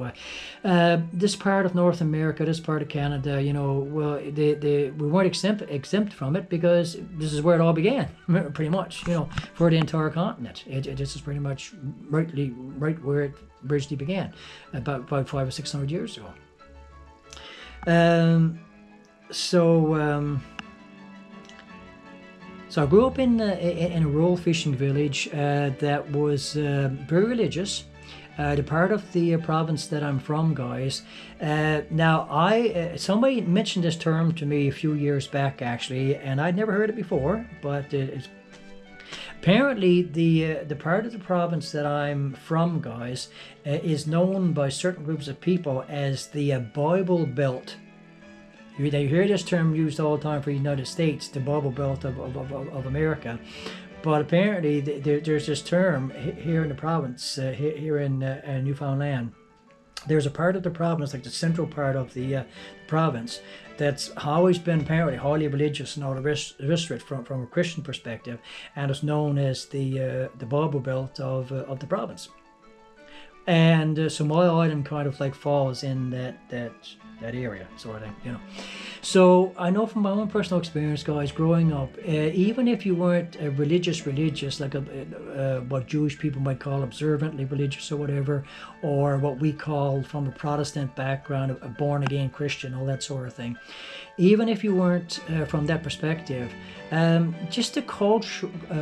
anyway. This part of North America, this part of Canada, well, we weren't exempt from it because this is where it all began, pretty much, for the entire continent. This is pretty much right where it originally began, about 500 or 600 years ago. So I grew up in a rural fishing village that was very religious. The part of the province that I'm from, guys. Now, somebody mentioned this term to me a few years back, actually, and I'd never heard it before. But apparently, the part of the province that I'm from, guys, is known by certain groups of people as the Bible Belt. You hear this term used all the time for the United States, the Bible Belt of America. But apparently there's this term here in the province, here in Newfoundland. There's a part of the province, like the central part of the province, that's always been apparently highly religious and all the rest of it from a Christian perspective, and it's known as the Bible Belt of the province. And so my island kind of like falls in that area, sort of thing, So I know from my own personal experience, guys, growing up, even if you weren't religious, like what Jewish people might call observantly religious or whatever, or what we call from a Protestant background, a born-again Christian, all that sort of thing. Even if you weren't from that perspective, just the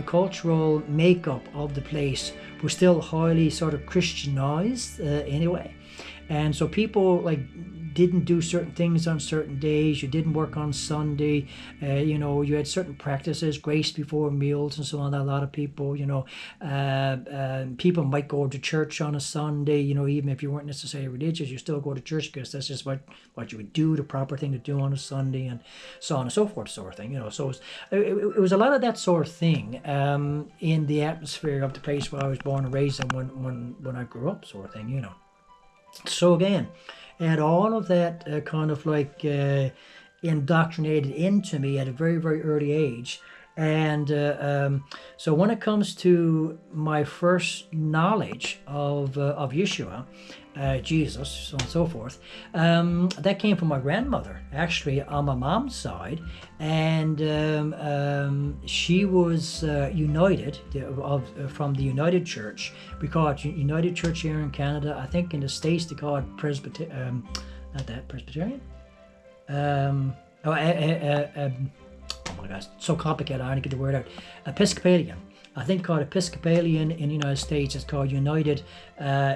cultural makeup of the place was still highly sort of Christianized anyway. And so people didn't do certain things on certain days. You didn't work on Sunday. You had certain practices, grace before meals and so on. A lot of people, people might go to church on a Sunday, even if you weren't necessarily religious, you still go to church because that's just what you would do, the proper thing to do on a Sunday, and so on and so forth, sort of thing, So it was a lot of that sort of thing in the atmosphere of the place where I was born and raised and when I grew up, sort of thing, So again, and all of that kind of indoctrinated into me at a very, very early age. And so when it comes to my first knowledge of Yeshua, Jesus, so on and so forth, that came from my grandmother, actually, on my mom's side. And she was United, from the United Church. We call it United Church here in Canada. I think in the States they call it Presbyterian? Oh my gosh, so complicated, I didn't get the word out. Episcopalian. I think called Episcopalian in the United States. It's called United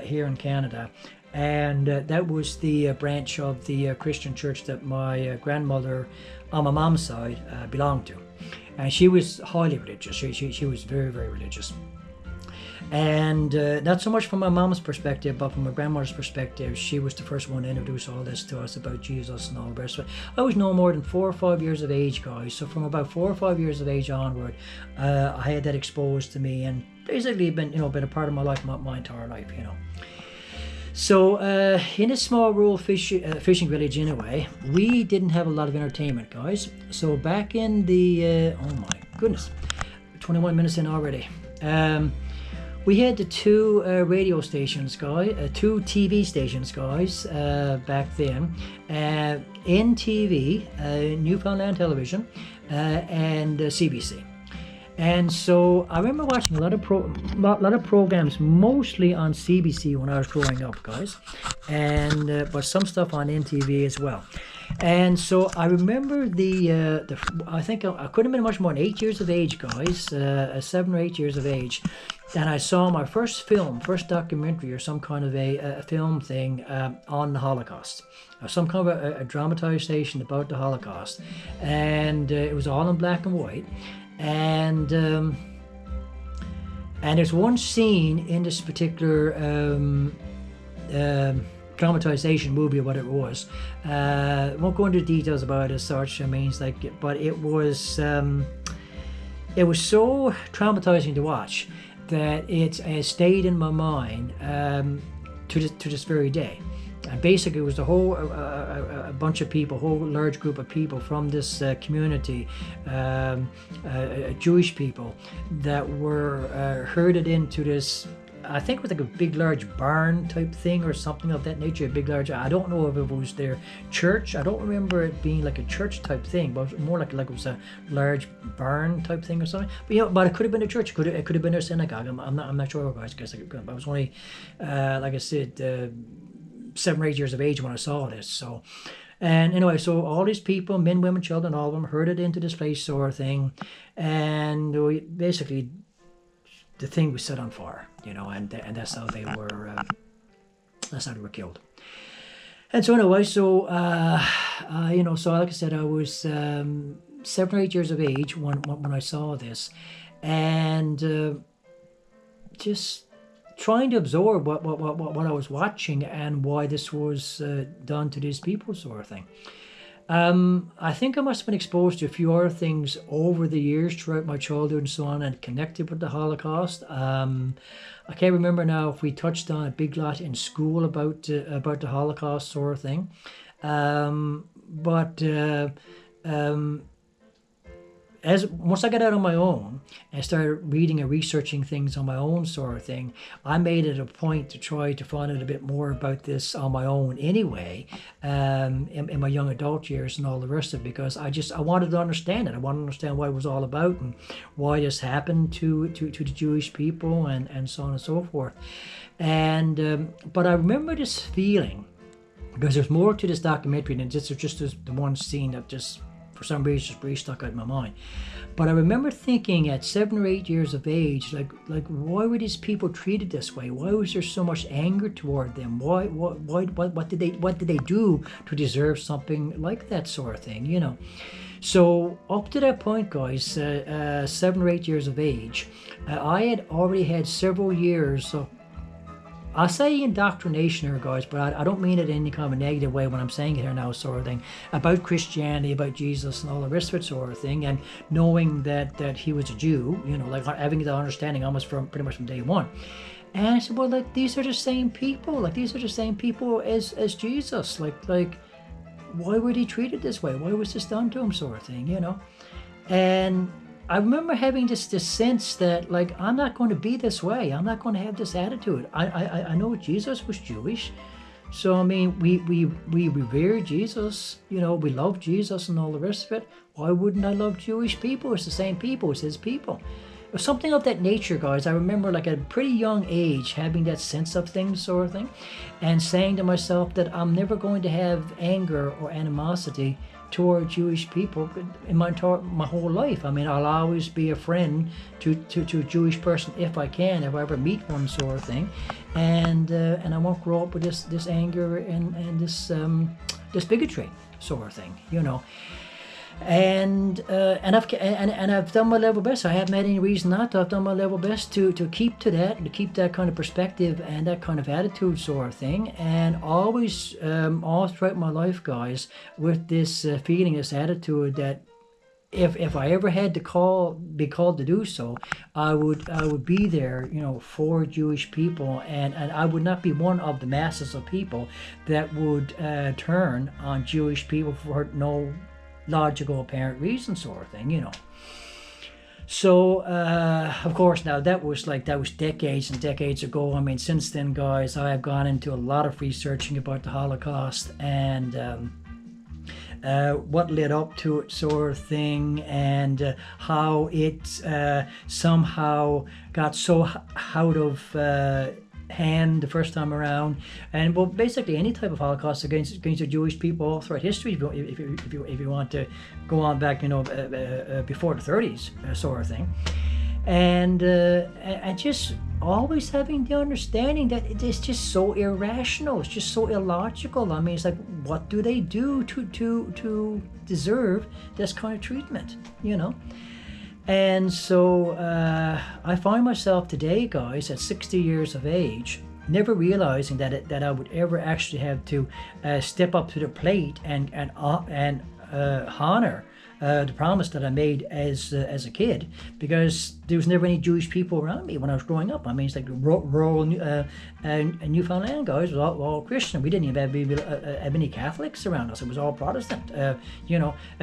here in Canada. And that was the branch of the Christian church that my grandmother on my mom's side belonged to. And she was highly religious. She was very, very religious. And not so much from my mom's perspective, but from my grandmother's perspective, she was the first one to introduce all this to us about Jesus and all the rest of it. I was no more than 4 or 5 years of age, guys. So from about 4 or 5 years of age onward, I had that exposed to me, and basically been a part of my life, my entire life, So in a small rural fishing village, anyway, we didn't have a lot of entertainment, guys. So back in the oh my goodness, 21 minutes in already. We had the 2 radio stations, guys, 2 TV stations, guys, back then. NTV, Newfoundland Television, and CBC. And so I remember watching a lot of programs, mostly on CBC when I was growing up, guys, and but some stuff on NTV as well. And so I remember I think I couldn't have been much more than 8 years of age, guys, 7 or 8 years of age. And I saw my first documentary or some kind of a film thing on the Holocaust. Some kind of a dramatization about the Holocaust. And it was all in black and white. And there's one scene in this particular dramatization movie or whatever it was. I won't go into details about it as such. But it was so traumatizing to watch that it has stayed in my mind to this very day. And basically it was a whole a bunch of people, a whole large group of people from this community, Jewish people, that were herded into this I think it was like a big large barn type thing or something of that nature, a big large, I don't know if it was their church. I don't remember it being like a church type thing, but it was more like it was a large barn type thing or something. But but it could have been a church, it could have been a synagogue. I'm not sure, guys, because I was only like I said 7 or 8 years of age when I saw this. So, and anyway, so all these people, men, women, children, all of them herded into this place sort of thing, and we basically, the thing was set on fire, and that's how they were. That's how they were killed. And so anyway, so so like I said, I was 7 or 8 years of age when I saw this, and just trying to absorb what I was watching and why this was done to these people, sort of thing. I think I must have been exposed to a few other things over the years throughout my childhood and so on, and connected with the Holocaust. I can't remember now if we touched on a big lot in school about the Holocaust sort of thing. But as once I got out on my own and started reading and researching things on my own sort of thing, I made it a point to try to find out a bit more about this on my own anyway, in my young adult years and all the rest of it, because I wanted to understand it. I wanted to understand what it was all about and why this happened to the Jewish people and so on and so forth. And but I remember this feeling, because there's more to this documentary than just the one scene that just for some reason just really stuck out in my mind. But I remember thinking at 7 or 8 years of age, like why were these people treated this way? Why was there so much anger toward them? What did they do to deserve something like that sort of thing, So up to that point, guys, 7 or 8 years of age, I had already had several years of, I say indoctrination here, guys, but I don't mean it in any kind of a negative way when I'm saying it here now, sort of thing, about Christianity, about Jesus and all the rest of it sort of thing, and knowing that he was a Jew, like having the understanding almost pretty much from day one. And I said, well, like, these are the same people, as Jesus, like, why were they treated this way? Why was this done to them, sort of thing, And I remember having this sense that, like, I'm not going to be this way. I'm not going to have this attitude. I know Jesus was Jewish, so I mean, we revere Jesus. We love Jesus and all the rest of it. Why wouldn't I love Jewish people? It's the same people. It's His people. It was something of that nature, guys. I remember, like, at a pretty young age, having that sense of things, sort of thing, and saying to myself that I'm never going to have anger or animosity toward Jewish people in my whole life. I mean, I'll always be a friend to a Jewish person if I can, if I ever meet one, sort of thing, and I won't grow up with this anger and this bigotry, sort of thing, And I've done my level best. I haven't had any reason not to. I've done my level best to keep to that, to keep that kind of perspective and that kind of attitude, sort of thing. And always, all throughout my life, guys, with this feeling, this attitude that if I ever had to be called to do so, I would be there, for Jewish people, and I would not be one of the masses of people that would turn on Jewish people for no logical apparent reason, sort of thing, So of course, now that was decades and decades ago. I mean, since then, guys, I have gone into a lot of researching about the Holocaust and what led up to it, sort of thing, and how it somehow got so out of hand the first time around, and well, basically any type of Holocaust against the Jewish people all throughout history, if you want to go on back, before the 30s, sort of thing, and just always having the understanding that it is just so irrational, it's just so illogical. I mean, it's like, what do they do to deserve this kind of treatment, And so I find myself today, guys, at 60 years of age, never realizing that I would ever actually have to step up to the plate and honor the promise that I made as a kid, because there was never any Jewish people around me when I was growing up. I mean, it's like rural Newfoundland, guys, was all Christian. We didn't even have any Catholics around us. It was all Protestant,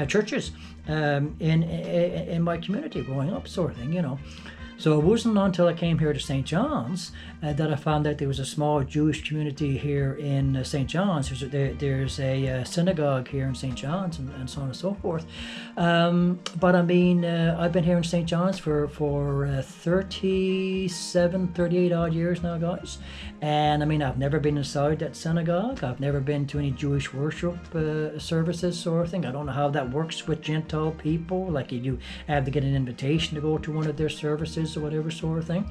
churches in my community growing up, sort of thing, So it wasn't until I came here to St. John's that I found out there was a small Jewish community here in St. John's. There's a synagogue here in St. John's and so on and so forth. But I mean, I've been here in St. John's for 38 odd years now, guys. And I mean, I've never been inside that synagogue. I've never been to any Jewish worship services sort of thing. I don't know how that works with Gentile people. Like, if you have to get an invitation to go to one of their services or whatever sort of thing.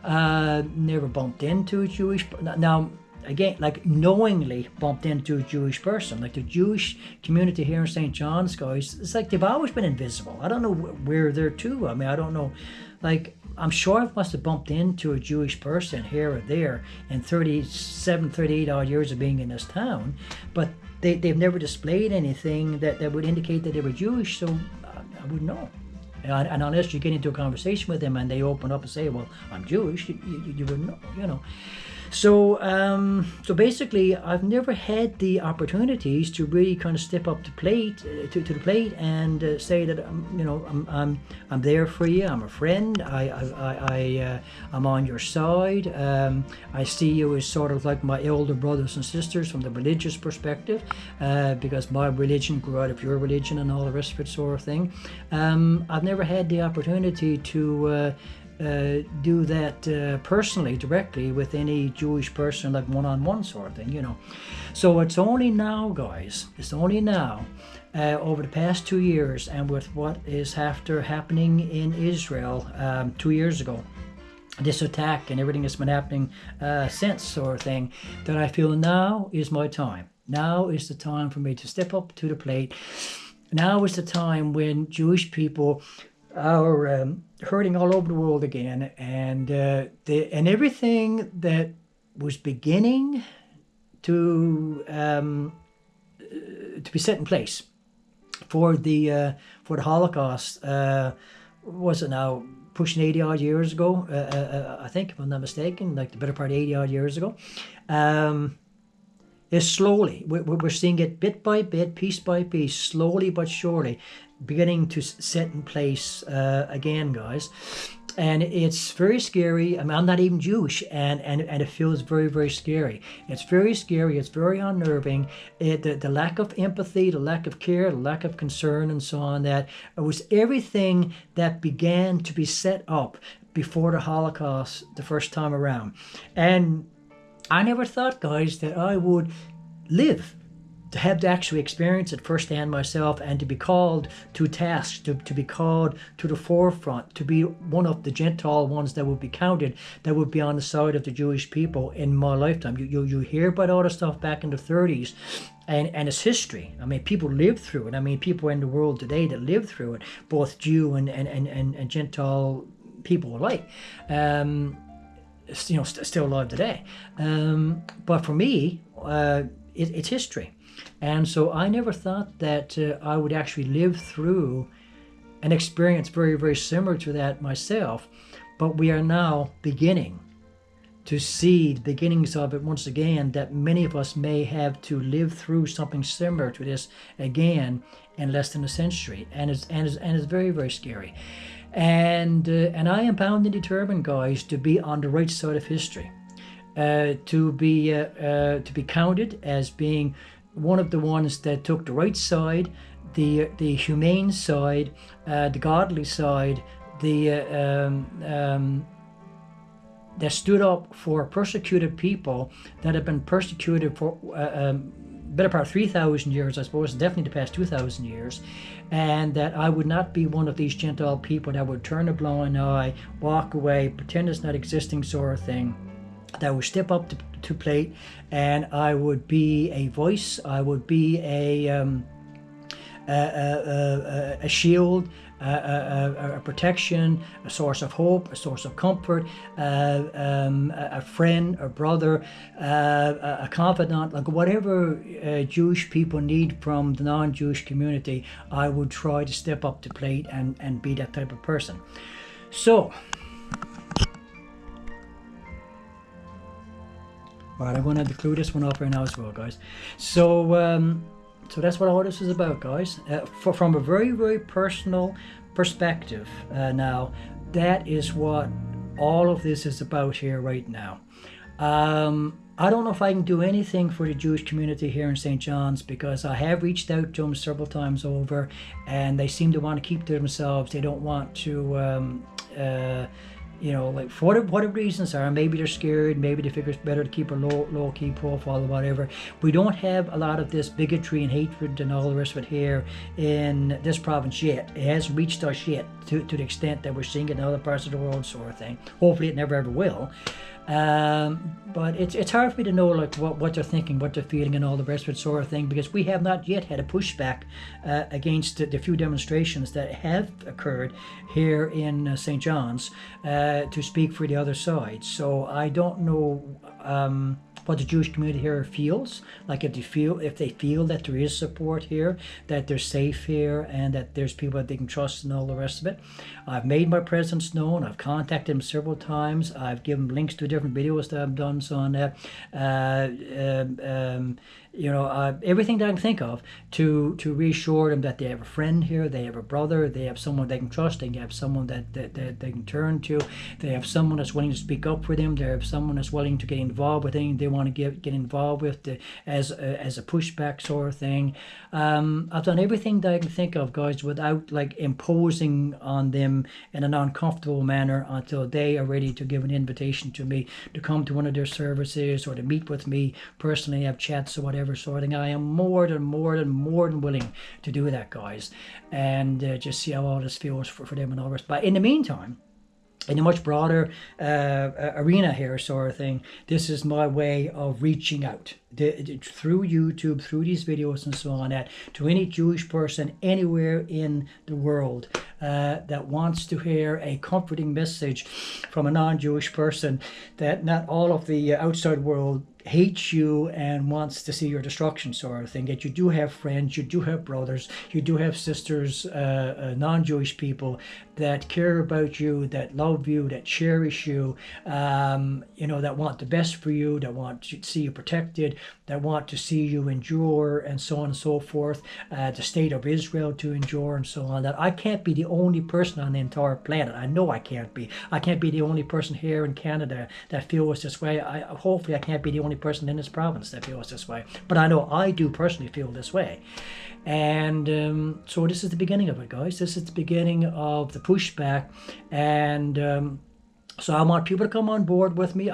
Never bumped into a Jewish. Now, again, like, knowingly bumped into a Jewish person. Like, the Jewish community here in St. John's, guys, it's like they've always been invisible. I don't know where they're to. I mean, I don't know. Like, I'm sure I must have bumped into a Jewish person here or there in 38 odd years of being in this town, but they've never displayed anything that would indicate that they were Jewish, so I wouldn't know. And unless you get into a conversation with them and they open up and say, well, I'm Jewish, you wouldn't know, you know. So basically, I've never had the opportunities to really kind of step up to the plate and say that I'm there for you. I'm a friend. I'm on your side. I see you as sort of like my elder brothers and sisters from the religious perspective, because my religion grew out of your religion and all the rest of it sort of thing. I've never had the opportunity to do that personally, directly with any Jewish person, like one-on-one sort of thing, you know. So it's only now, guys, over the past 2 years, and with what is happening in Israel 2 years ago, this attack and everything that's been happening since sort of thing, that I feel now is my time. Now is the time for me to step up to the plate. Now is the time when Jewish people are hurting all over the world again, and everything that was beginning to be set in place for the Holocaust, was it now pushing 80 odd years ago? I think, if I'm not mistaken, like the better part of 80 odd years ago. Is slowly, we're seeing it bit by bit, piece by piece, slowly but surely, beginning to set in place again, guys. And it's very scary. I mean, I'm not even Jewish, and it feels very, very scary. It's very scary. It's very unnerving. The lack of empathy, the lack of care, the lack of concern, and so on, that it was everything that began to be set up before the Holocaust the first time around. And I never thought, guys, that I would live to have to actually experience it firsthand myself, and to be called to task, to be called to the forefront, to be one of the Gentile ones that would be counted, that would be on the side of the Jewish people in my lifetime. You hear about all the stuff back in the 30s, and it's history. I mean, people lived through it. I mean, people in the world today that lived through it, both Jew and Gentile people alike. Still alive today. But for me, it's history. And so I never thought that I would actually live through an experience very, very similar to that myself. But we are now beginning to see the beginnings of it once again, that many of us may have to live through something similar to this again in less than a century. And it's very, very scary. And I am bound and determined, guys, to be on the right side of history, to be counted as being one of the ones that took the right side, the humane side, the godly side, that stood up for persecuted people that have been persecuted for better part of 3,000 years, I suppose, definitely the past 2,000 years, and that I would not be one of these Gentile people that would turn a blind eye, walk away, pretend it's not existing sort of thing, that would step up to plate, and I would be a voice, I would be a shield, a protection, a source of hope, a source of comfort, a friend, a brother, a confidant, like whatever Jewish people need from the non-Jewish community, I would try to step up to plate and be that type of person. So, right, I'm going to have to clue this one up right now as well, guys. So that's what all this is about, guys. From a very, very personal perspective now, that is what all of this is about here right now. I don't know if I can do anything for the Jewish community here in St. John's, because I have reached out to them several times over, and they seem to want to keep to themselves. They don't want to, like for whatever reasons are. Maybe they're scared. Maybe they figure it's better to keep a low key profile or whatever. We don't have a lot of this bigotry and hatred and all the rest of it here in this province yet. It hasn't reached us yet to the extent that we're seeing it in other parts of the world, sort of thing. Hopefully, it never ever will. But it's hard for me to know like what they're thinking, what they're feeling, and all the rest of it, sort of thing, because we have not yet had a pushback against the few demonstrations that have occurred here in St. John's to speak for the other side. So I don't know what the Jewish community here feels like, if they feel that there is support here, that they're safe here, and that there's people that they can trust and all the rest of it. I've made my presence known. I've contacted them several times. I've given links to different videos that I've done on that. Everything that I can think of to reassure them that they have a friend here, they have a brother, they have someone they can trust, they have someone that they can turn to, they have someone that's willing to speak up for them, they have someone that's willing to get involved with anything they want to get involved with as a pushback, sort of thing. I've done everything that I can think of, guys, without like imposing on them in an uncomfortable manner, until they are ready to give an invitation to me to come to one of their services or to meet with me personally, have chats or whatever sort of thing. I am more than willing to do that, guys, and just see how all this feels for them and all the rest. But in the meantime, in a much broader arena here, sort of thing, this is my way of reaching out through YouTube, through these videos and so on, to any Jewish person anywhere in the world that wants to hear a comforting message from a non-Jewish person, that not all of the outside world hates you and wants to see your destruction, sort of thing. That you do have friends, you do have brothers, you do have sisters, non-Jewish people that care about you, that love you, that cherish you, that want the best for you, that want to see you protected, that want to see you endure, and so on and so forth, the state of Israel to endure, and so on. That I can't be the only person on the entire planet. I know I can't be. I can't be the only person here in Canada that feels this way. Hopefully I can't be the only person in this province that feels this way. But I know I do personally feel this way. And so this is the beginning of it, guys. This is the beginning of the pushback. And so I want people to come on board with me.